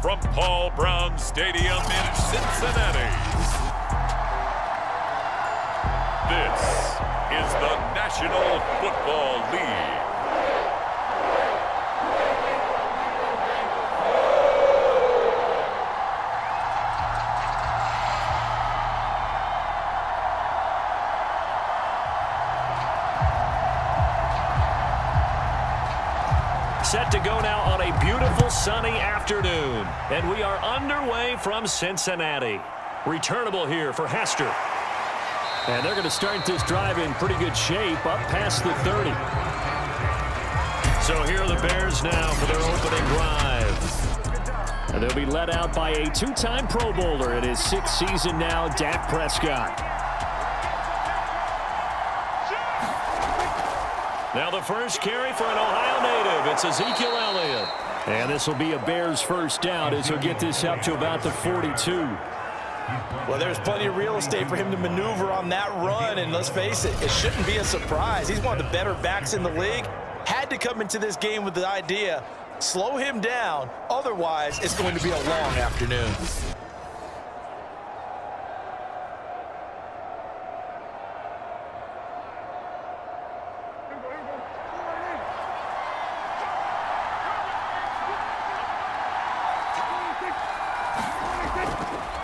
from Paul Brown Stadium in Cincinnati. This is the National Football League. Set to go now on a beautiful sunny afternoon. And we are underway from Cincinnati. Returnable here for Hester. And they're going to start this drive in pretty good shape up past the 30. So here are the Bears now for their opening drive. And they'll be led out by a two-time Pro Bowler in his sixth season now, Dak Prescott. Now the first carry for an Ohio native. It's Ezekiel Elliott. And this will be a Bears first down as he'll get this up to about the 42. Well, there's plenty of real estate for him to maneuver on that run. And let's face it, it shouldn't be a surprise. He's one of the better backs in the league. Had to come into this game with the idea, slow him down. Otherwise, it's going to be a long afternoon.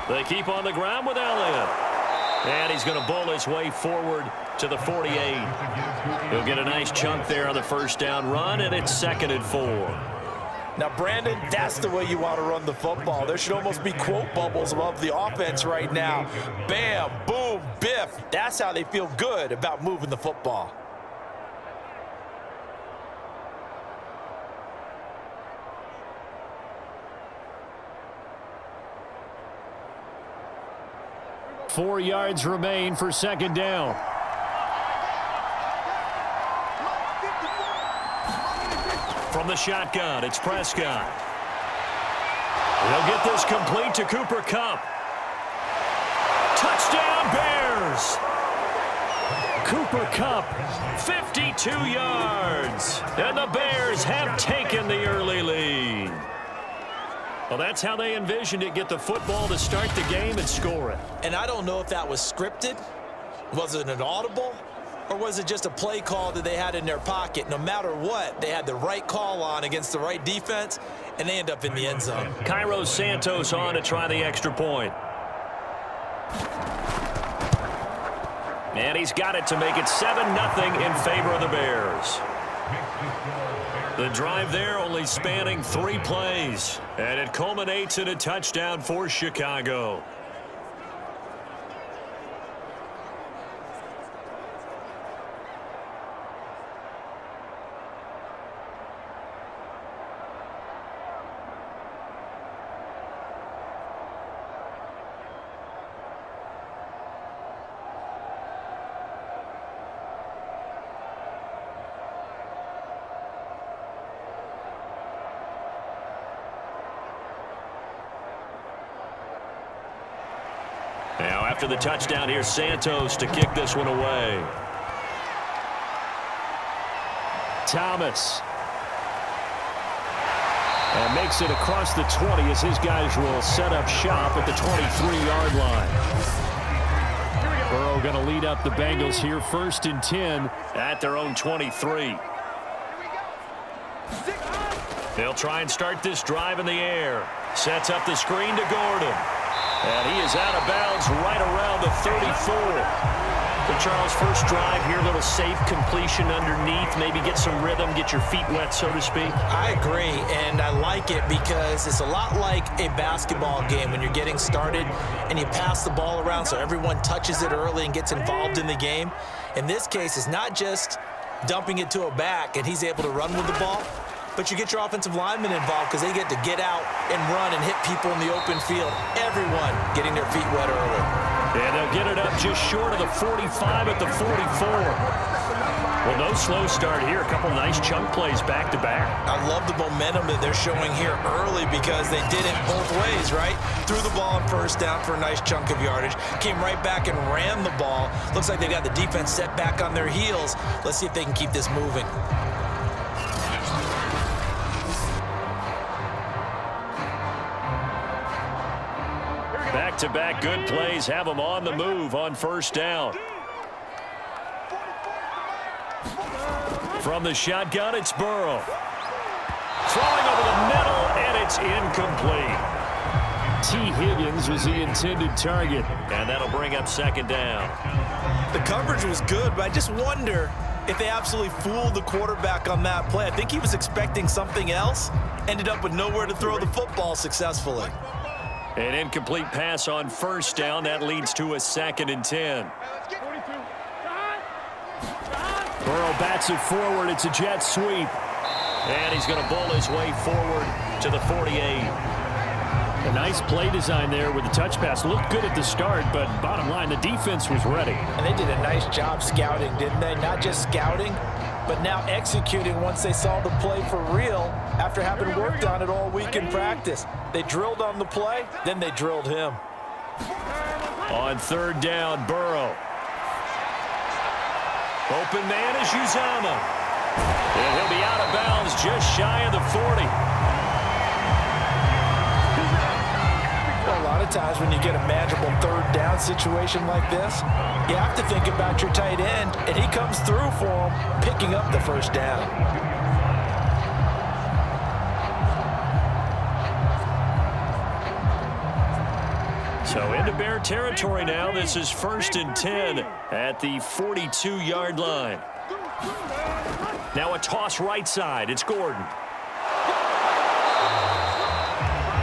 They keep on the ground with Elliott. And he's going to bowl his way forward to the 48. He'll get a nice chunk there on the first down run, and it's 2nd and 4. Now, Brandon, that's the way you want to run the football. There should almost be quote bubbles above the offense right now. Bam, boom, biff. That's how they feel good about moving the football. Four yards remain for second down. From the shotgun, it's Prescott. They'll get this complete to Cooper Kupp. Touchdown, Bears! Cooper Kupp, 52 yards. And the Bears have taken the early lead. Well, that's how they envisioned it. Get the football to start the game and score it. And I don't know if that was scripted. Was it an audible? Or was it just a play call that they had in their pocket? No matter what, they had the right call on against the right defense, and they end up in the end zone. Cairo Santos on to try the extra point. And he's got it to make it 7-0 in favor of the Bears. The drive there only spanning 3 plays, and it culminates in a touchdown for Chicago. Now, after the touchdown, here's Santos to kick this one away. Thomas. And makes it across the 20 as his guys will set up shop at the 23-yard line. Burrow going to lead up the Bengals here, 1st and 10 at their own 23. They'll try and start this drive in the air. Sets up the screen to Gordon. And he is out of bounds right around the 34. For Charles' first drive here, a little safe completion underneath. Maybe get some rhythm, get your feet wet, so to speak. I agree, and I like it because it's a lot like a basketball game when you're getting started and you pass the ball around so everyone touches it early and gets involved in the game. In this case, it's not just dumping it to a back and he's able to run with the ball, but you get your offensive linemen involved because they get to get out and run and hit people in the open field. Everyone getting their feet wet early. And they'll get it up just short of the 45 at the 44. Well, no slow start here. A couple nice chunk plays back-to-back. I love the momentum that they're showing here early because they did it both ways, right? Threw the ball on first down for a nice chunk of yardage. Came right back and ran the ball. Looks like they got the defense set back on their heels. Let's see if they can keep this moving. Back-to-back good plays have them on the move on first down. From the shotgun, it's Burrow. Throwing over the middle, and it's incomplete. T. Higgins was the intended target, and that'll bring up second down. The coverage was good, but I just wonder if they absolutely fooled the quarterback on that play. I think he was expecting something else, ended up with nowhere to throw the football successfully. An incomplete pass on first down. That leads to a 2nd and 10. Burrow bats it forward. It's a jet sweep. And he's going to bowl his way forward to the 48. A nice play design there with the touch pass. Looked good at the start, but bottom line, the defense was ready. And they did a nice job scouting, didn't they? Not just scouting, but now executing once they saw the play for real after having worked on it all week in practice. They drilled on the play, then they drilled him. On third down, Burrow. Open man is Uzomah. And he'll be out of bounds just shy of the 40. A lot of times when you get a manageable third down situation like this, you have to think about your tight end, and he comes through for him, picking up the first down. So into Bear territory now. This is 1st and 10 at the 42-yard line. Now a toss right side. It's Gordon.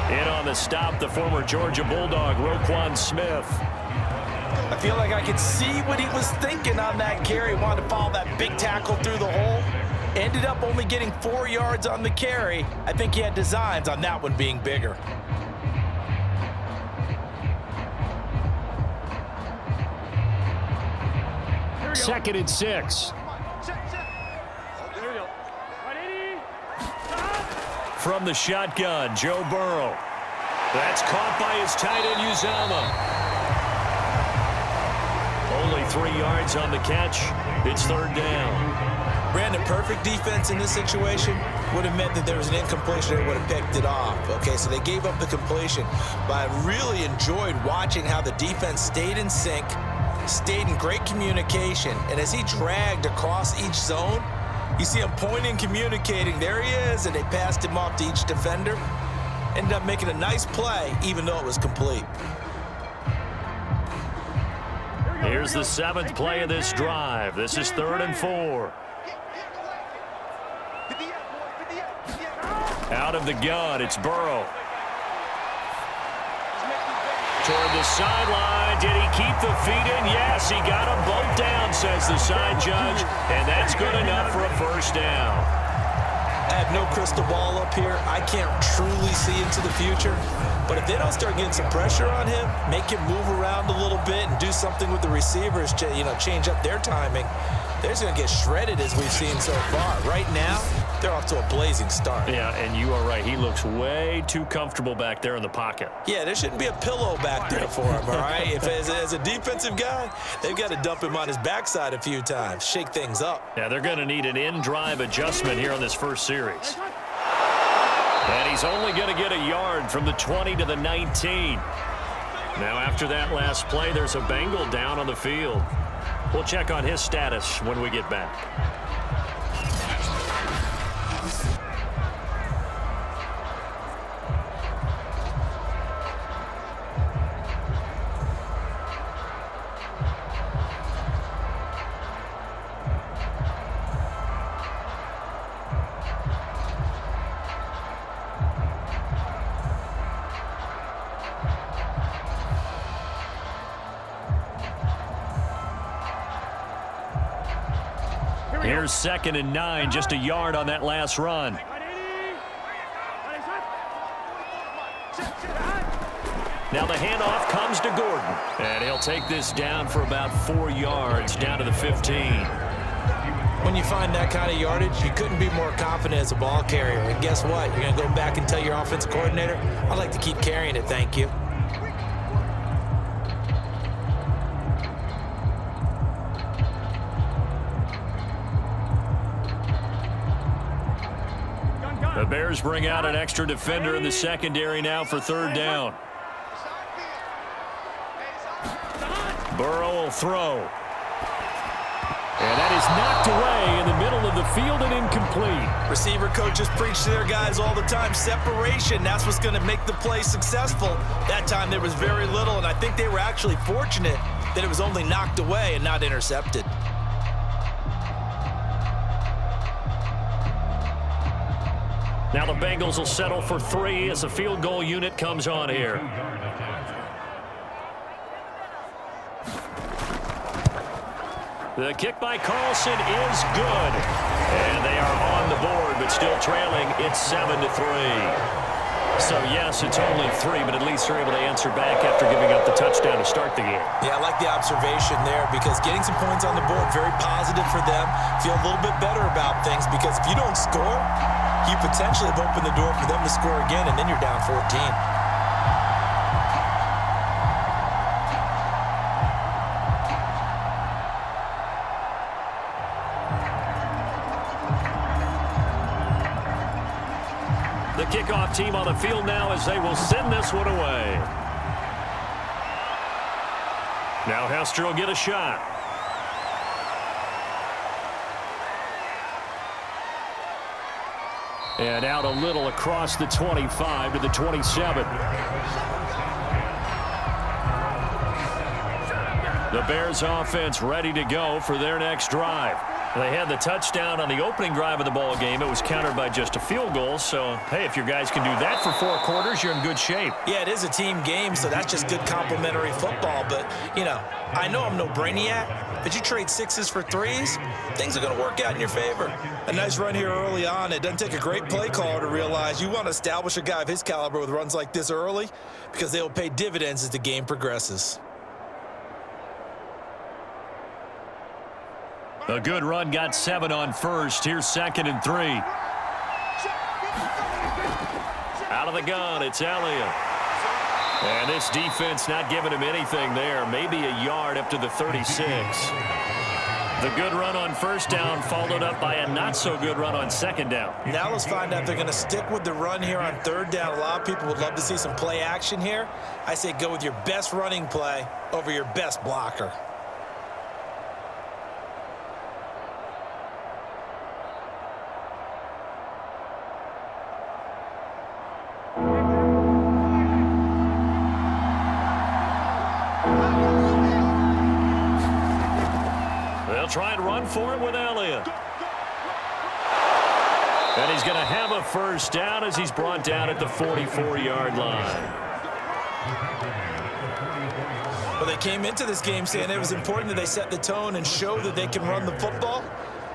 In on the stop, the former Georgia Bulldog, Roquan Smith. I feel like I could see what he was thinking on that carry. Wanted to follow that big tackle through the hole. Ended up only getting 4 yards on the carry. I think he had designs on that one being bigger. Second and 6. From the shotgun, Joe Burrow. That's caught by his tight end, Uzomah. Only 3 yards on the catch. It's third down. Brandon, perfect defense in this situation would have meant that there was an incompletion. They would have picked it off. Okay, so they gave up the completion. But I really enjoyed watching how the defense stayed in sync, stayed in great communication. And as he dragged across each zone, you see him pointing, communicating. There he is, and they passed him off to each defender. Ended up making a nice play, even though it was complete. Here's the 7th play of this drive. This is 3rd and 4. Out of the gun, it's Burrow. Toward the sideline. Did he keep the feet in? Yes, he got them both down, says the side judge. And that's good enough for a first down. I have no crystal ball up here. I can't truly see into the future. But if they don't start getting some pressure on him, make him move around a little bit and do something with the receivers, change up their timing, they're just going to get shredded as we've seen so far. Right now, they're off to a blazing start. Yeah, and you are right. He looks way too comfortable back there in the pocket. Yeah, there shouldn't be a pillow back there for him, all right? If as a defensive guy, they've got to dump him on his backside a few times, shake things up. Yeah, they're going to need an in-drive adjustment here on this first series. And he's only going to get a yard from the 20 to the 19. Now, after that last play, there's a Bengal down on the field. We'll check on his status when we get back. Here's 2nd and 9, just a yard on that last run. Now the handoff comes to Gordon. And he'll take this down for about 4 yards, down to the 15. When you find that kind of yardage, you couldn't be more confident as a ball carrier. And guess what? You're going to go back and tell your offensive coordinator, I'd like to keep carrying it, thank you. The Bears bring out an extra defender in the secondary now for third down. Burrow will throw. And that is knocked away in the middle of the field and incomplete. Receiver coaches preach to their guys all the time. Separation, that's what's going to make the play successful. That time there was very little, and I think they were actually fortunate that it was only knocked away and not intercepted. Now the Bengals will settle for 3 as the field goal unit comes on here. The kick by Carlson is good. And they are on the board, but still trailing. It's 7-3. So, yes, it's only 3, but at least they're able to answer back after giving up the touchdown to start the game. Yeah, I like the observation there because getting some points on the board, very positive for them. Feel a little bit better about things because if you don't score, you potentially have opened the door for them to score again, and then you're down 14. The kickoff team on the field now as they will send this one away. Now Hester will get a shot. And out a little across the 25 to the 27. The Bears offense ready to go for their next drive. They had the touchdown on the opening drive of the ball game. It was countered by just a field goal. So, hey, if your guys can do that for 4 quarters, you're in good shape. Yeah, it is a team game, so that's just good complimentary football. But, you know, I know I'm no brainiac, but you trade 6s for 3s, things are going to work out in your favor. A nice run here early on. It doesn't take a great play caller to realize you want to establish a guy of his caliber with runs like this early because they will pay dividends as the game progresses. A good run got 7 on first. Here's 2nd and 3. Out of the gun, it's Elliott. And this defense not giving him anything there. Maybe a yard up to the 36. The good run on first down followed up by a not-so-good run on 2nd down. Now let's find out if they're going to stick with the run here on 3rd down. A lot of people would love to see some play action here. I say go with your best running play over your best blocker. Try and run for it with Elliott. And he's going to have a first down as he's brought down at the 44-yard line. Well, they came into this game saying it was important that they set the tone and show that they can run the football.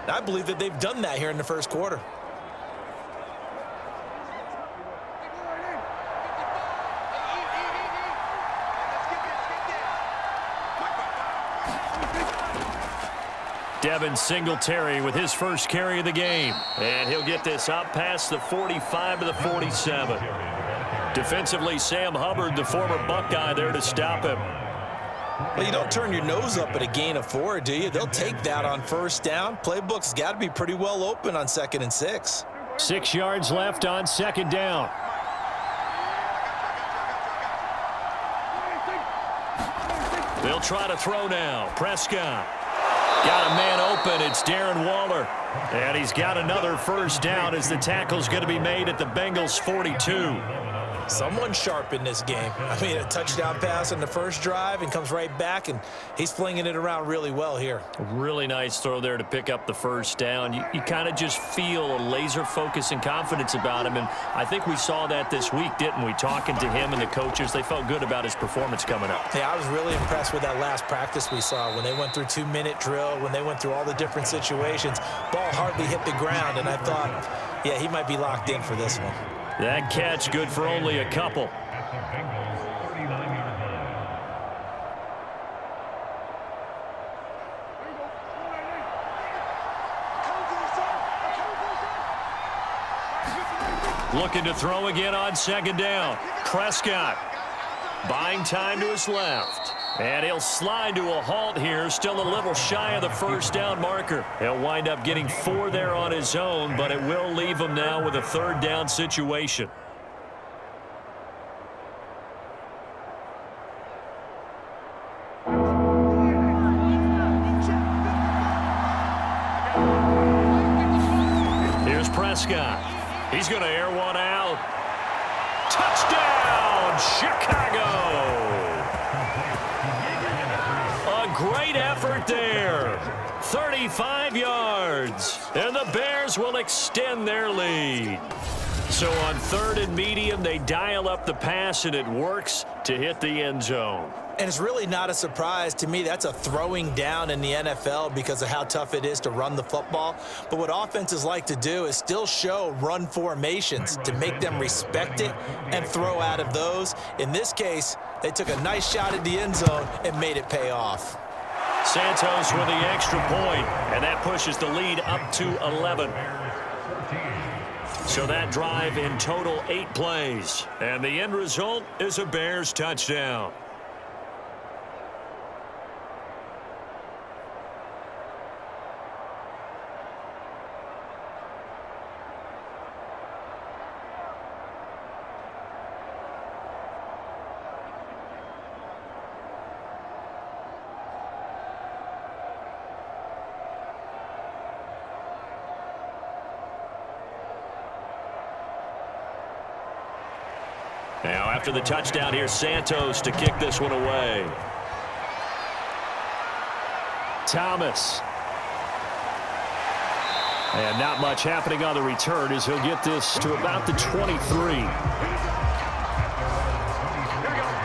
And I believe that they've done that here in the first quarter. Devin Singletary with his first carry of the game. And he'll get this up past the 45 to the 47. Defensively, Sam Hubbard, the former Buckeye, there to stop him. Well, you don't turn your nose up at a gain of 4, do you? They'll take that on first down. Playbook's got to be pretty well open on 2nd and 6. 6 yards left on 2nd down. They'll try to throw now. Prescott. Got a man open. It's Darren Waller. And he's got another first down as the tackle's going to be made at the Bengals 42. Someone sharp in this game. I mean, a touchdown pass on the first drive and comes right back, and he's flinging it around really well here. Really nice throw there to pick up the first down. You kind of just feel a laser focus and confidence about him, and I think we saw that this week, didn't we? Talking to him and the coaches, they felt good about his performance coming up. Yeah, I was really impressed with that last practice we saw when they went through 2-minute drill, when they went through all the different situations. Ball hardly hit the ground, and I thought, yeah, he might be locked in for this one. That catch good for only a couple. Looking to throw again on 2nd down. Prescott buying time to his left. And he'll slide to a halt here, still a little shy of the first down marker. He'll wind up getting 4 there on his own, but it will leave him now with a 3rd down situation. mascot. He's going to air one out. Touchdown, Chicago! A great effort there. 35 yards. And the Bears will extend their lead. So on 3rd and medium, they dial up the pass, and it works to hit the end zone. And it's really not a surprise to me. That's a throwing down in the NFL because of how tough it is to run the football. But what offenses like to do is still show run formations to make them respect it and throw out of those. In this case, they took a nice shot at the end zone and made it pay off. Santos with the extra point, and that pushes the lead up to 11. So that drive in total 8 plays. And the end result is a Bears touchdown. Now, after the touchdown, here's Santos to kick this one away. Thomas. And not much happening on the return as he'll get this to about the 23.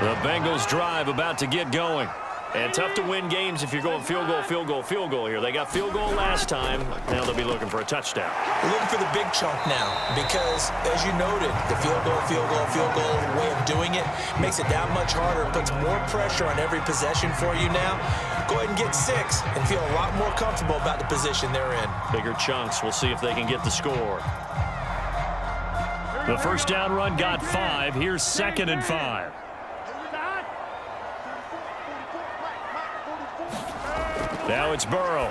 The Bengals drive about to get going. And tough to win games if you're going field goal, field goal, field goal here. They got field goal last time. Now they'll be looking for a touchdown. We're looking for the big chunk now because, as you noted, the field goal way of doing it makes it that much harder. It puts more pressure on every possession for you now. Go ahead and get 6 and feel a lot more comfortable about the position they're in. Bigger chunks. We'll see if they can get the score. The first down run got 5. Here's 2nd and 5. Now it's Burrow.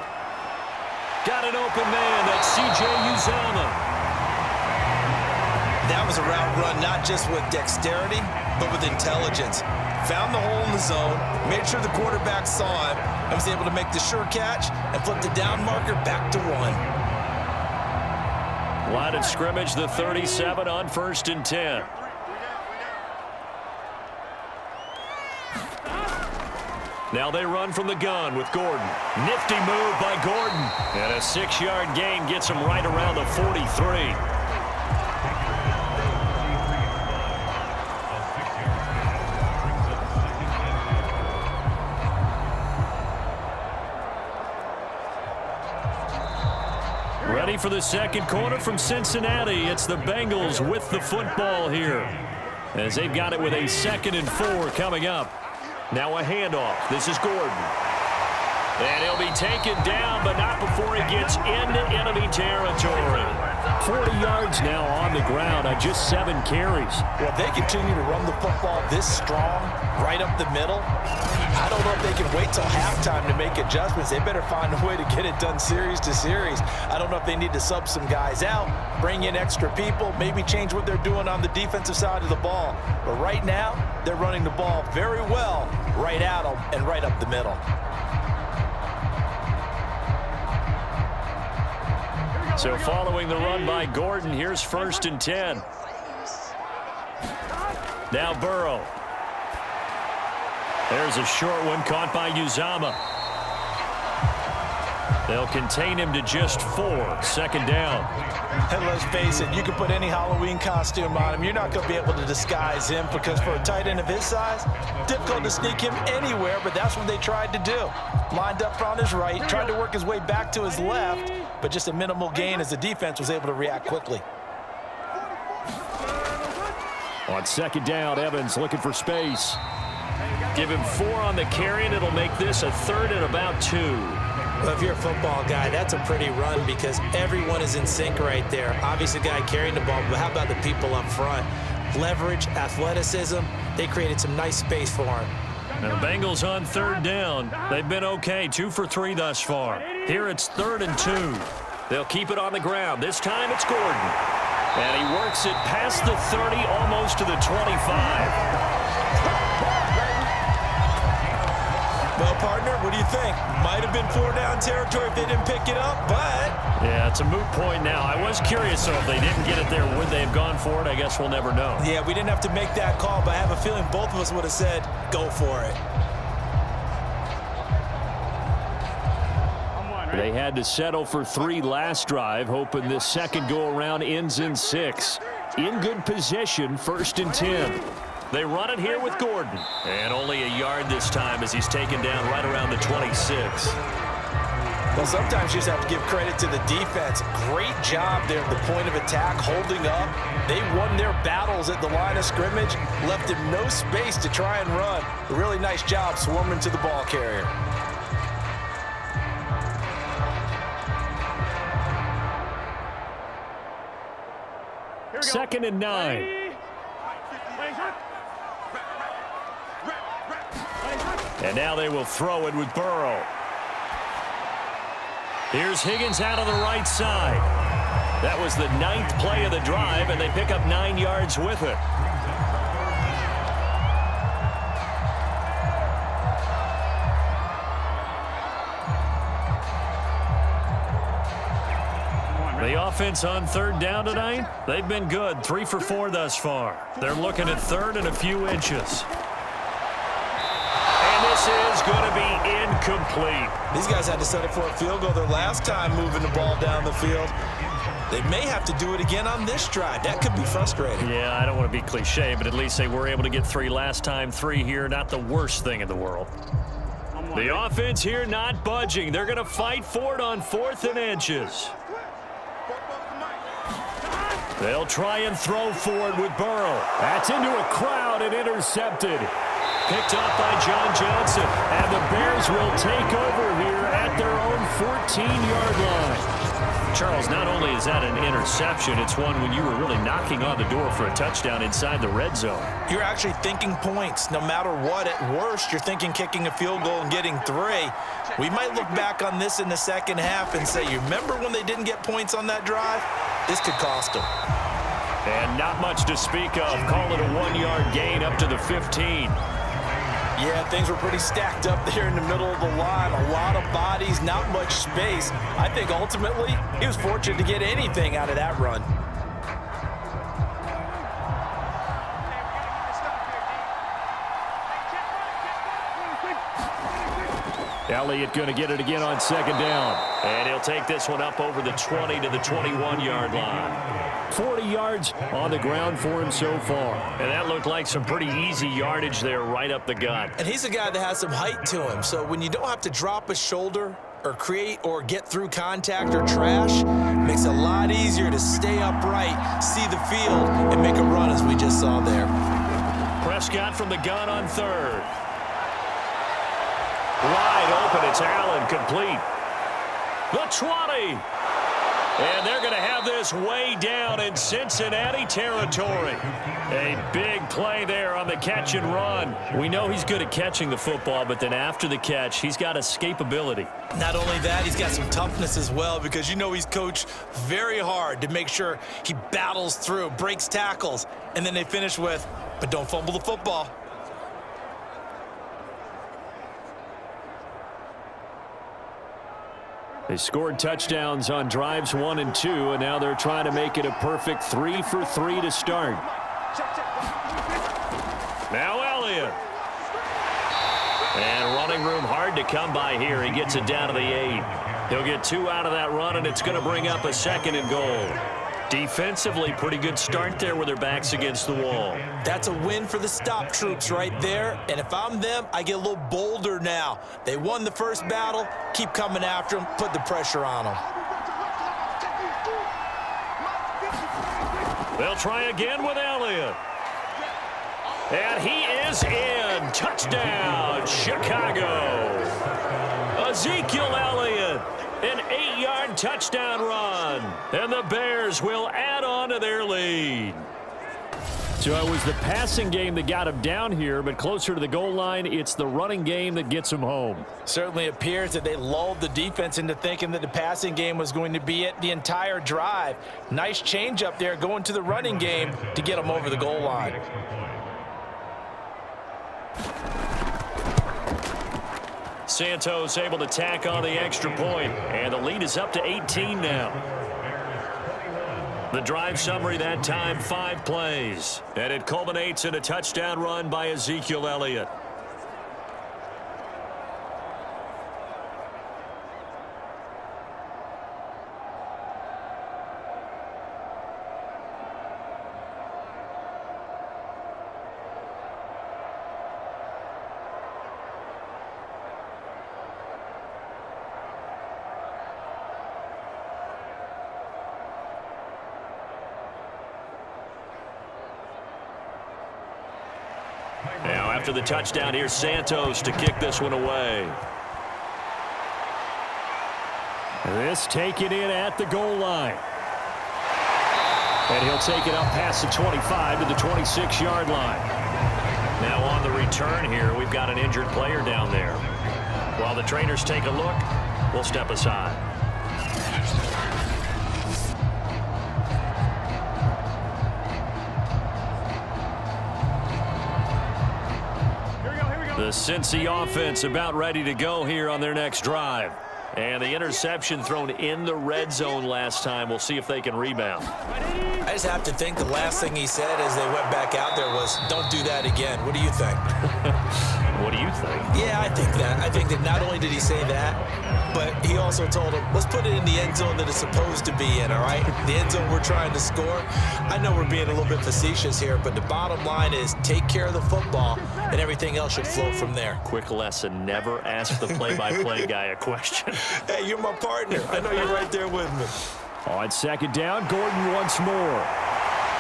Got an open man. That's C.J. Uzomah. That was a route run not just with dexterity, but with intelligence. Found the hole in the zone, made sure the quarterback saw him, and was able to make the sure catch and flip the down marker back to 1. Line of scrimmage, the 37 on 1st and 10. Now they run from the gun with Gordon. Nifty move by Gordon. And a 6-yard gain gets him right around the 43. Ready for the second quarter from Cincinnati. It's the Bengals with the football here, as they've got it with a 2nd and 4 coming up. Now a handoff. This is Gordon. And he'll be taken down, but not before he gets into enemy territory. 40 yards now on the ground on just 7 carries. Well, if they continue to run the football this strong, right up the middle, I don't know if they can wait till halftime to make adjustments. They better find a way to get it done series to series. I don't know if they need to sub some guys out, bring in extra people, maybe change what they're doing on the defensive side of the ball. But right now, they're running the ball very well right at them and right up the middle. So following the run by Gordon, here's 1st and 10. Now Burrow. There's a short one caught by Uzomah. They'll contain him to just 4. 2nd down. And let's face it, you can put any Halloween costume on him. You're not going to be able to disguise him because for a tight end of his size, difficult to sneak him anywhere, but that's what they tried to do. Lined up on his right, tried to work his way back to his left, but just a minimal gain as the defense was able to react quickly. On 2nd down, Evans looking for space. Give him 4 on the carry, and it'll make this a 3rd and about 2. Well, if you're a football guy, that's a pretty run because everyone is in sync right there. Obviously, the guy carrying the ball, but how about the people up front? Leverage, athleticism, they created some nice space for him. And the Bengals on 3rd down. They've been okay, 2 for 3 thus far. Here it's 3rd and 2. They'll keep it on the ground. This time it's Gordon. And he works it past the 30, almost to the 25. Well, partner, what do you think? Might have been 4-down territory if they didn't pick it up, but... Yeah, it's a moot point now. I was curious, so if they didn't get it there, would they have gone for it? I guess we'll never know. Yeah, we didn't have to make that call, but I have a feeling both of us would have said, go for it. They had to settle for 3 last drive, hoping this second go-around ends in 6. In good position, 1st and 10. They run it here with Gordon. And only a yard this time as he's taken down right around the 26. Well, sometimes you just have to give credit to the defense. Great job there at the point of attack, holding up. They won their battles at the line of scrimmage, left him no space to try and run. A really nice job swarming to the ball carrier. Second and 9. And now they will throw it with Burrow. Here's Higgins out on the right side. That was the 9th play of the drive, and they pick up 9 yards with it. The offense on 3rd down tonight, they've been good. 3 for 4 thus far. They're looking at 3rd and a few inches. And this is going to be incomplete. These guys had to settle for a field goal their last time moving the ball down the field. They may have to do it again on this drive. That could be frustrating. Yeah, I don't want to be cliche, but at least they were able to get 3 last time. 3 here, not the worst thing in the world. The offense here not budging. They're going to fight for it on 4th and inches. They'll try and throw forward with Burrow. That's into a crowd and intercepted. Picked off by John Johnson. And the Bears will take over here at their own 14-yard line. Charles, not only is that an interception, it's one when you were really knocking on the door for a touchdown inside the red zone. You're actually thinking points. No matter what, at worst, you're thinking kicking a field goal and getting 3. We might look back on this in the second half and say, you remember when they didn't get points on that drive? This could cost them. And not much to speak of. Call it a 1-yard gain up to the 15. Yeah, things were pretty stacked up there in the middle of the line. A lot of bodies, not much space. I think ultimately he was fortunate to get anything out of that run. Elliott going to get it again on 2nd down. And he'll take this one up over the 20 to the 21-yard line. 40 yards on the ground for him so far. And that looked like some pretty easy yardage there right up the gut. And he's a guy that has some height to him. So when you don't have to drop a shoulder or create or get through contact or trash, makes it a lot easier to stay upright, see the field, and make a run as we just saw there. Prescott from the gun on 3rd. Wide open, it's Allen, complete. The 20. And they're going to have this way down in Cincinnati territory. A big play there on the catch and run. We know he's good at catching the football, but then after the catch, he's got escapability. Not only that, he's got some toughness as well, because you know he's coached very hard to make sure he battles through, breaks tackles, and then they finish with, but don't fumble the football. They scored touchdowns on drives 1 and 2, and now they're trying to make it a perfect 3 for 3 to start. Now Elliott. And running room hard to come by here. He gets it down to the 8. He'll get 2 out of that run, and it's going to bring up a 2nd and goal. Defensively, pretty good start there with their backs against the wall. That's a win for the stop troops right there. And if I'm them, I get a little bolder now. They won the first battle. Keep coming after them. Put the pressure on them. They'll try again with Elliott. And he is in. Touchdown, Chicago. Ezekiel Elliott. An 8-yard touchdown run. And the Bears will add on to their lead. So it was the passing game that got him down here, but closer to the goal line, it's the running game that gets him home. Certainly appears that they lulled the defense into thinking that the passing game was going to be it the entire drive. Nice change up there going to the running game to get them over the goal line. Santos able to tack on the extra point, and the lead is up to 18 now. The drive summary that time, 5 plays, and it culminates in a touchdown run by Ezekiel Elliott. Now, after the touchdown, here's Santos to kick this one away. This taken in at the goal line. And he'll take it up past the 25 to the 26-yard line. Now on the return here, we've got an injured player down there. While the trainers take a look, we'll step aside. The Cincy offense about ready to go here on their next drive. And the interception thrown in the red zone last time. We'll see if they can rebound. I just have to think the last thing he said as they went back out there was, don't do that again. What do you think? What do you think? Yeah, I think that. I think that not only did he say that, but he also told him, let's put it in the end zone that it's supposed to be in, all right? The end zone we're trying to score. I know we're being a little bit facetious here, but the bottom line is take care of the football, and everything else should flow from there. Quick lesson, never ask the play-by-play guy a question. Hey, you're my partner. I know you're right there with me. On second down, Gordon once more.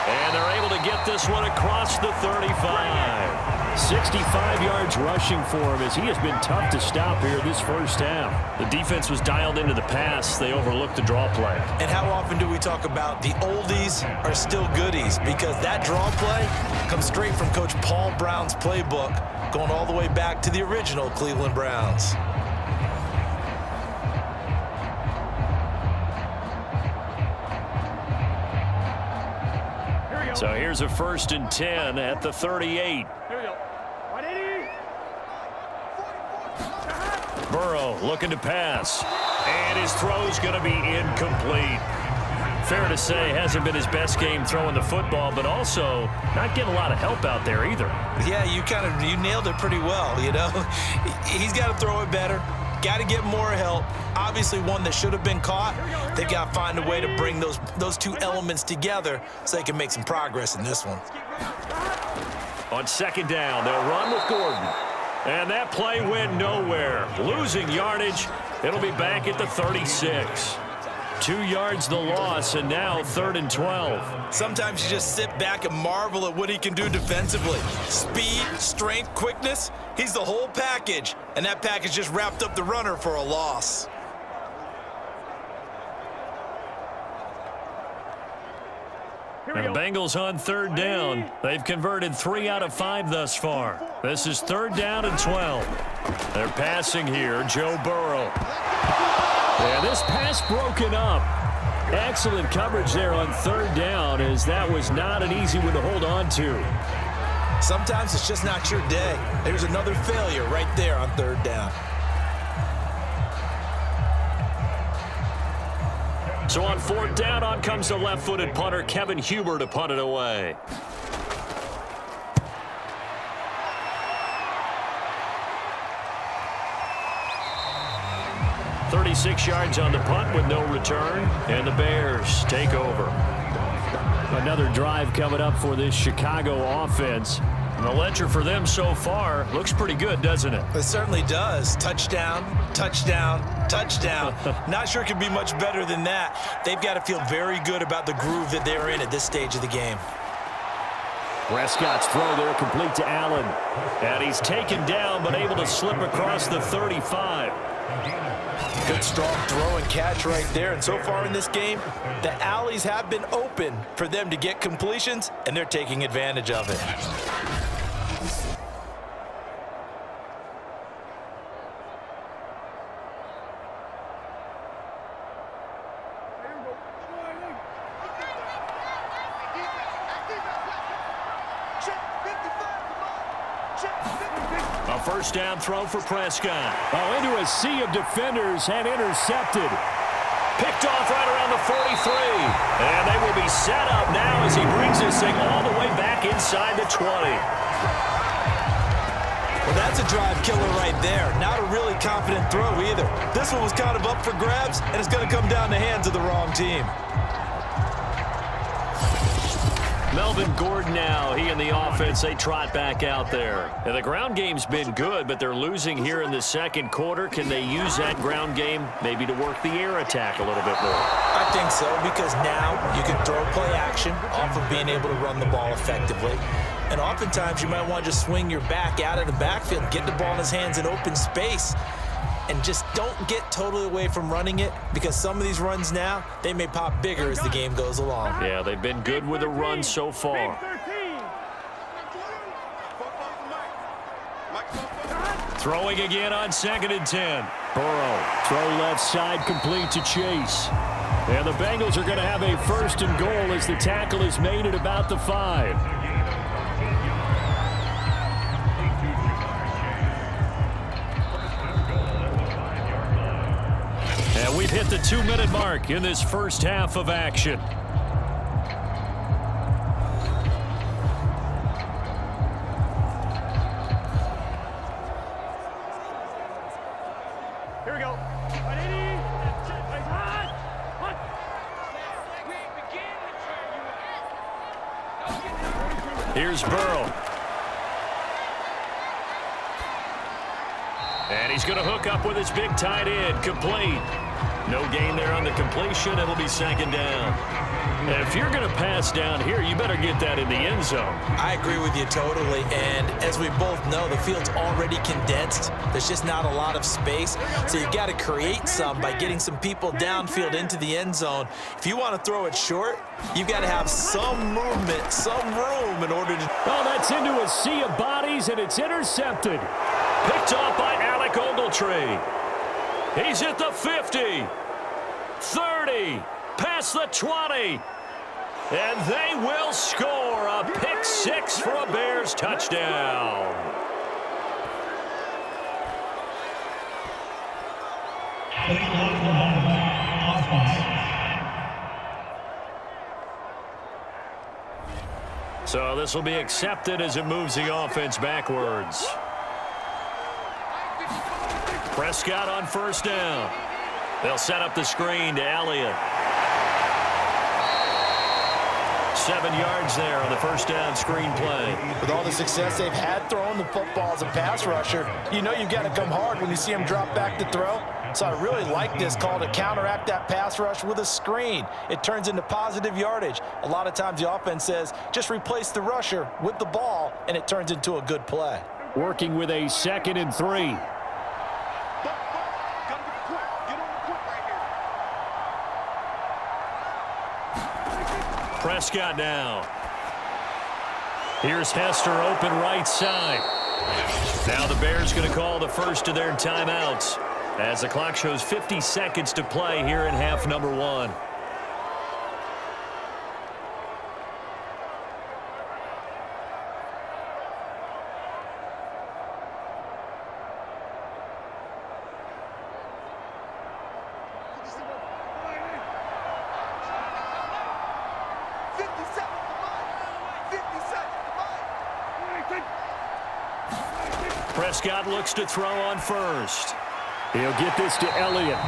And they're able to get this one across the 35. 65 yards rushing for him as he has been tough to stop here this first half. The defense was dialed into the pass. They overlooked the draw play. And how often do we talk about the oldies are still goodies? Because that draw play comes straight from Coach Paul Brown's playbook, going all the way back to the original Cleveland Browns. So here's a 1st and 10 at the 38. Burrow looking to pass. And his throw's going to be incomplete. Fair to say, hasn't been his best game throwing the football, but also not getting a lot of help out there either. Yeah, you nailed it pretty well, you know. He's got to throw it better. Got to get more help. Obviously one that should have been caught. They've got to find a way to bring those two elements together so they can make some progress in this one. On second down, they'll run with Gordon. And that play went nowhere. Losing yardage. It'll be back at the 36. 2 yards the loss, and now 3rd and 12. Sometimes you just sit back and marvel at what he can do defensively. Speed, strength, quickness, he's the whole package. And that package just wrapped up the runner for a loss. And the Bengals on 3rd down. They've converted 3 out of 5 thus far. This is 3rd down and 12. They're passing here, Joe Burrow. Yeah, this pass broken up. Excellent coverage there on 3rd down, as that was not an easy one to hold on to. Sometimes it's just not your day. There's another failure right there on 3rd down. So on 4th down, on comes the left-footed punter, Kevin Huber, to punt it away. .36 yards on the punt with no return, and the Bears take over. Another drive coming up for this Chicago offense. And the ledger for them so far looks pretty good, doesn't it? It certainly does. Touchdown, touchdown, touchdown. Not sure it could be much better than that. They've got to feel very good about the groove that they're in at this stage of the game. Prescott's throw there complete to Allen. And he's taken down but able to slip across the 35. Good strong throw and catch right there. And so far in this game, the alleys have been open for them to get completions, and they're taking advantage of it. A A first down throw for Prescott. Oh, into a sea of defenders and intercepted. Picked off right around the 43. And they will be set up now as he brings this thing all the way back inside the 20. Well, that's a drive killer right there. Not a really confident throw either. This one was kind of up for grabs, and it's going to come down the hands of the wrong team. Melvin Gordon now, he and the offense, they trot back out there. And the ground game's been good, but they're losing here in the second quarter. Can they use that ground game maybe to work the air attack a little bit more? I think so, because now you can throw play action off of being able to run the ball effectively. And oftentimes you might want to just swing your back out of the backfield, get the ball in his hands in open space, and just don't get totally away from running it, because some of these runs now, they may pop bigger as the game goes along. Yeah, they've been good with the run so far. Throwing again on 2nd and 10. Burrow, throw left side, complete to Chase. And the Bengals are going to have a 1st and goal as the tackle is made at about the 5. And we've hit the 2-minute mark in this first half of action. Here we go. Here's Burrow. And he's going to hook up with his big tight end, complete. No gain there on the completion. It'll be 2nd down. And if you're going to pass down here, you better get that in the end zone. I agree with you totally, and as we both know, the field's already condensed. There's just not a lot of space, so you've got to create some by getting some people downfield into the end zone. If you want to throw it short, you've got to have some movement, some room in order to... Oh, that's into a sea of bodies, and it's intercepted. Picked off by Alec Ogletree. He's at the 50, 30, past the 20. And they will score a pick 6 for a Bears touchdown. So this will be accepted as it moves the offense backwards. Prescott on 1st down. They'll set up the screen to Elliott. 7 yards there on the 1st down screen play. With all the success they've had throwing the football as a pass rusher, you know you've got to come hard when you see him drop back to throw. So I really like this call to counteract that pass rush with a screen. It turns into positive yardage. A lot of times the offense says, just replace the rusher with the ball, and it turns into a good play. Working with a 2nd and 3. Prescott now. Here's Hester open right side. Now the Bears going to call the first of their timeouts as the clock shows 50 seconds to play here in half number 1. Prescott looks to throw on 1st. He'll get this to Elliott.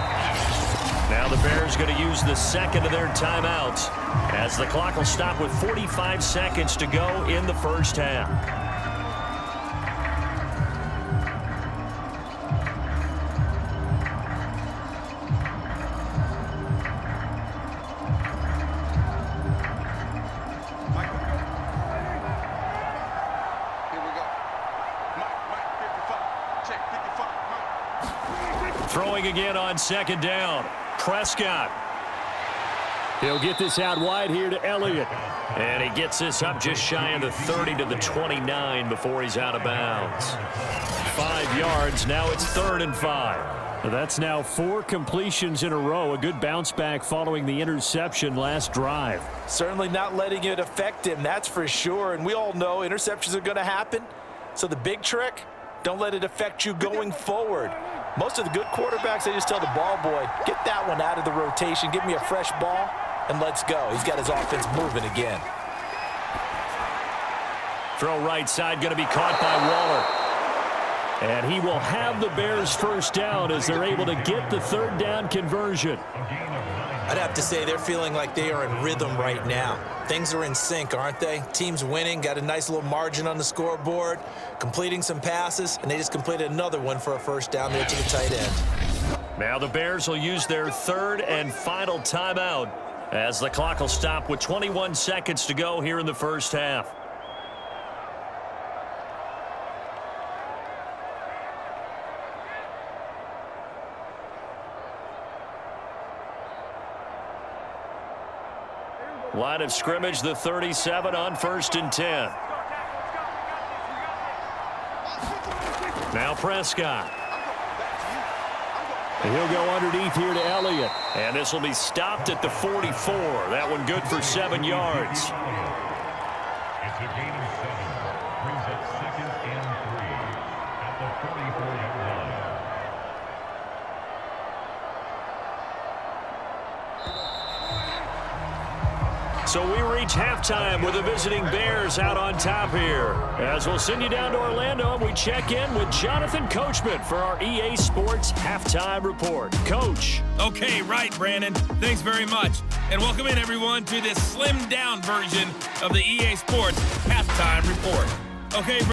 Now the Bears going to use the 2nd of their timeouts as the clock will stop with 45 seconds to go in the first half. Throwing again on 2nd down. Prescott. He'll get this out wide here to Elliott. And he gets this up just shy of the 30 to the 29 before he's out of bounds. 5 yards. Now it's 3rd and 5. That's now 4 completions in a row. A good bounce back following the interception last drive. Certainly not letting it affect him, that's for sure. And we all know interceptions are going to happen. So the big trick, Don't let it affect you going forward. Most of the good quarterbacks, they just tell the ball boy, get that one out of the rotation, give me a fresh ball, and let's go. He's got his offense moving again. Throw right side going to be caught by Waller. And he will have the Bears first down as they're able to get the third down conversion. I'd have to say they're feeling like they are in rhythm right now. Things are in sync, aren't they? Team's winning, got a nice little margin on the scoreboard, completing some passes, and they just completed another one for a first down there to the tight end. Now the Bears will use their third and final timeout as the clock will stop with 21 seconds to go here in the first half. Line of scrimmage, the 37 on 1st and 10. Now Prescott. And he'll go underneath here to Elliott. And this will be stopped at the 44. That one good for 7 yards. It's a gain of 7. Brings up 2nd and 3 at the 44-yard line. So we reach halftime with the visiting Bears out on top here. As we'll send you down to Orlando, and we check in with Jonathan Coachman for our EA Sports Halftime Report. Coach. Okay, right, Brandon. Thanks very much. And welcome in, everyone, to this slimmed-down version of the EA Sports Halftime Report. Okay,